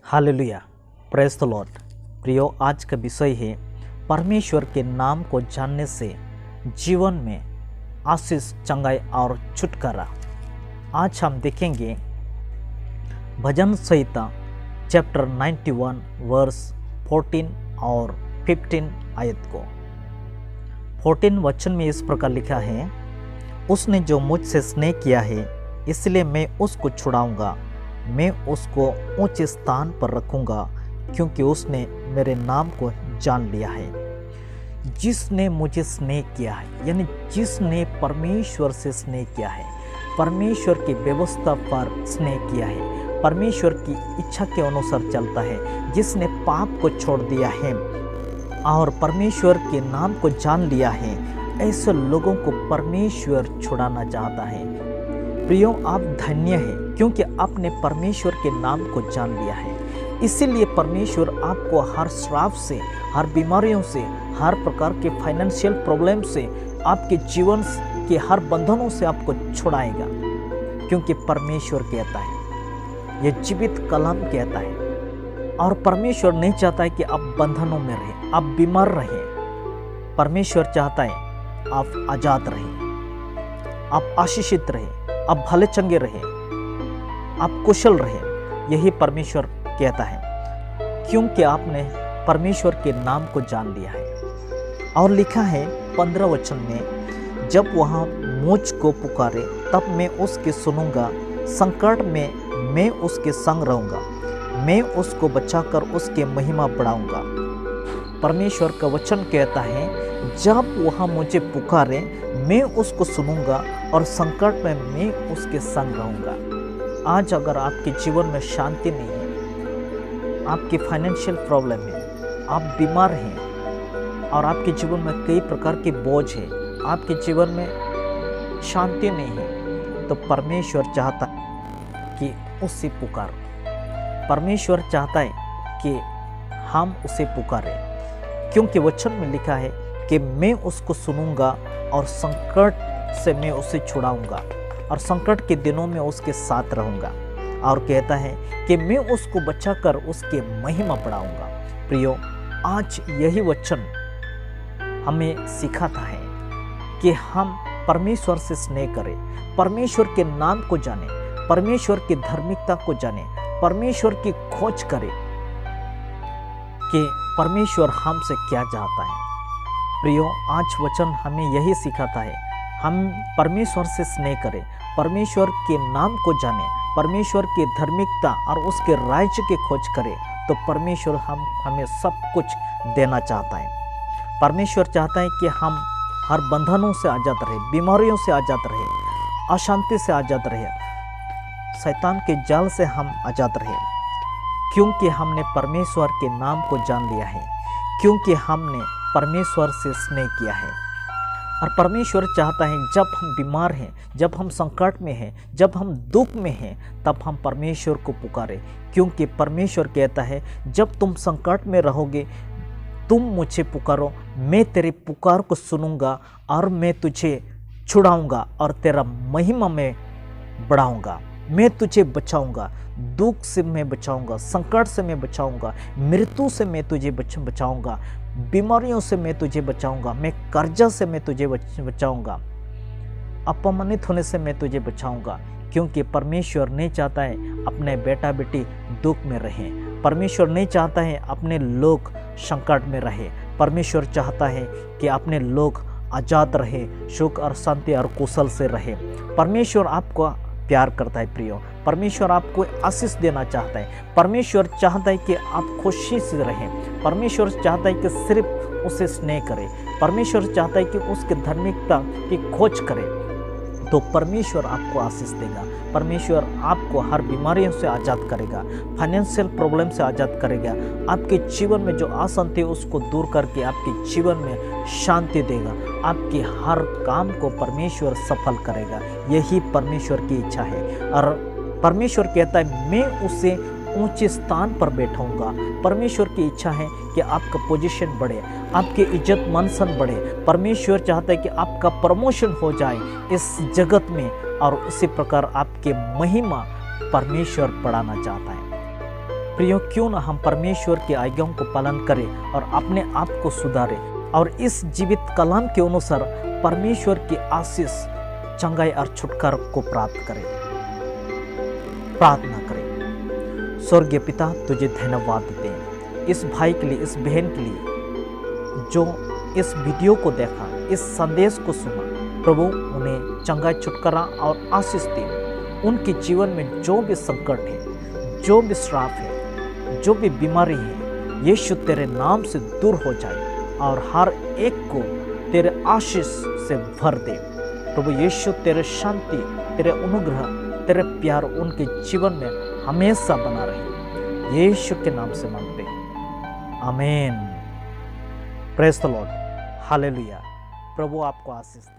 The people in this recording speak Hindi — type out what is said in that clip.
Hallelujah, praise the Lord. प्रियो, आज का विषय है परमेश्वर के नाम को जानने से जीवन में आशीष, चंगाई और छुटकारा। आज हम देखेंगे भजन संहिता चैप्टर 91 वर्स 14 और 15 आयत को। 14 वचन में इस प्रकार लिखा है, उसने जो मुझसे स्नेह किया है इसलिए मैं उसको छुड़ाऊंगा, मैं उसको ऊंचे स्थान पर रखूंगा क्योंकि उसने मेरे नाम को जान लिया है। जिसने मुझे स्नेह किया है, यानी जिसने परमेश्वर से स्नेह किया है, परमेश्वर की व्यवस्था पर स्नेह किया है, परमेश्वर की इच्छा के अनुसार चलता है, जिसने पाप को छोड़ दिया है और परमेश्वर के नाम को जान लिया है, ऐसे लोगों को परमेश्वर छुड़ाना चाहता है। प्रियो, आप धन्य हैं क्योंकि आपने परमेश्वर के नाम को जान लिया है। इसीलिए परमेश्वर आपको हर श्राप से, हर बीमारियों से, हर प्रकार के फाइनेंशियल प्रॉब्लम से, आपके जीवन के हर बंधनों से आपको छुड़ाएगा, क्योंकि परमेश्वर कहता है, यह जीवित कलाम कहता है। और परमेश्वर नहीं चाहता है कि आप बंधनों में रहें, आप बीमार रहें। परमेश्वर चाहता है आप आजाद रहें, आप आशीषित रहें, आप भले चंगे रहें, आप कुशल रहें। यही परमेश्वर कहता है, क्योंकि आपने परमेश्वर के नाम को जान लिया है। और लिखा है 15 वचन में, जब वह मुझ को पुकारे तब मैं उसके सुनूंगा, संकट में मैं उसके संग रहूंगा, मैं उसको बचाकर उसके महिमा बढ़ाऊंगा। परमेश्वर का वचन कहता है, जब वह मुझे पुकारे मैं उसको सुनूंगा और संकट में मैं उसके संग रहूंगा। आज अगर आपके जीवन में शांति नहीं है, आपकी फाइनेंशियल प्रॉब्लम है, आप बीमार हैं और आपके जीवन में कई प्रकार के बोझ है, आपके जीवन में शांति नहीं है, तो परमेश्वर चाहता है कि उसे पुकारो। परमेश्वर चाहता है कि हम उसे पुकारें, क्योंकि वचन में लिखा है कि मैं उसको सुनूंगा और संकट से मैं उसे छुड़ाऊंगा और संकट के दिनों में उसके साथ रहूंगा। और कहता है कि मैं उसको बचाकर उसके महिमा बढ़ाऊंगा। प्रियो, आज यही वचन हमें सिखाता है कि हम परमेश्वर से स्नेह करें, परमेश्वर के नाम को जानें, परमेश्वर की धार्मिकता को जानें, परमेश्वर की खोज करें कि परमेश्वर हमसे क्या चाहता है। प्रियो, आज वचन हमें यही सिखाता है, हम परमेश्वर से स्नेह करें, परमेश्वर के नाम को जानें, परमेश्वर की धार्मिकता और उसके राज्य की खोज करें, तो परमेश्वर हमें सब कुछ देना चाहता है। परमेश्वर चाहता है कि हम हर बंधनों से आज़ाद रहे, बीमारियों से आज़ाद रहे, अशांति से आज़ाद रहे, शैतान के जाल से हम आज़ाद रहे, क्योंकि हमने परमेश्वर के नाम को जान लिया है, क्योंकि हमने परमेश्वर से स्नेह किया है। और परमेश्वर चाहता है जब हम बीमार हैं, जब हम संकट में हैं, जब हम दुख में हैं, तब हम परमेश्वर को पुकारें, क्योंकि परमेश्वर कहता है, जब तुम संकट में रहोगे तुम मुझे पुकारो, मैं तेरे पुकार को सुनूंगा और मैं तुझे छुड़ाऊंगा और तेरा महिमा में बढ़ाऊंगा, मैं तुझे बचाऊंगा, दुख से मैं बचाऊंगा, संकट से मैं बचाऊंगा, मृत्यु से मैं तुझे बचाऊंगा, बीमारियों से मैं तुझे बचाऊंगा, मैं कर्जा से मैं तुझे बचाऊंगा, अपमानित होने से मैं तुझे बचाऊंगा। क्योंकि परमेश्वर नहीं चाहता है अपने बेटा बेटी दुख में रहें, परमेश्वर नहीं चाहता है अपने लोग संकट में रहे, परमेश्वर चाहता है कि अपने लोग आज़ाद रहे, सुख और शांति और कुशल से रहे। परमेश्वर आपको प्यार करता है। प्रियो, परमेश्वर आपको आशीष देना चाहता है, परमेश्वर चाहता है कि आप खुशी से रहें, परमेश्वर चाहता है कि सिर्फ उसे स्नेह करें, परमेश्वर चाहता है कि उसके धार्मिकता की खोज करें, तो परमेश्वर आपको आशीष देगा। परमेश्वर आपको हर बीमारियों से आज़ाद करेगा, फाइनेंशियल प्रॉब्लम से आज़ाद करेगा, आपके जीवन में जो अशांति है उसको दूर करके आपके जीवन में शांति देगा, आपके हर काम को परमेश्वर सफल करेगा। यही परमेश्वर की इच्छा है। और परमेश्वर कहता है, मैं उसे ऊंचे स्थान पर बैठाऊंगा। परमेश्वर की इच्छा है कि आपका पोजीशन बढ़े, आपकी इज्जत मान सम्मान बढ़े। परमेश्वर चाहता है कि आपका प्रमोशन हो जाए इस जगत में, और उसी प्रकार आपके महिमा परमेश्वर बढ़ाना चाहता है। प्रियो, क्यों न हम परमेश्वर की आज्ञाओं को पालन करें और अपने आप को सुधारें और इस जीवित कलाम के अनुसार परमेश्वर की आशीष, चंगाई और छुटकारा को प्राप्त करें। प्रार्थना करें। स्वर्गीय पिता, तुझे धन्यवाद देते हैं इस भाई के लिए, इस बहन के लिए जो इस वीडियो को देखा, इस संदेश को सुना। प्रभु, उन्हें चंगाई, छुटकारा और आशीष दे। उनके जीवन में जो भी संकट है, जो भी श्राप है, जो भी बीमारी है, यीशु तेरे नाम से दूर हो जाए और हर एक को तेरे आशीष से भर दे। प्रभु यीशु, तेरे शांति, तेरे अनुग्रह, तेरे प्यार उनके जीवन में हमेशा बना रहे। यीशु के नाम से मांगते हैं, आमीन। Praise the Lord, hallelujah. प्रभु आपको आशीष दे।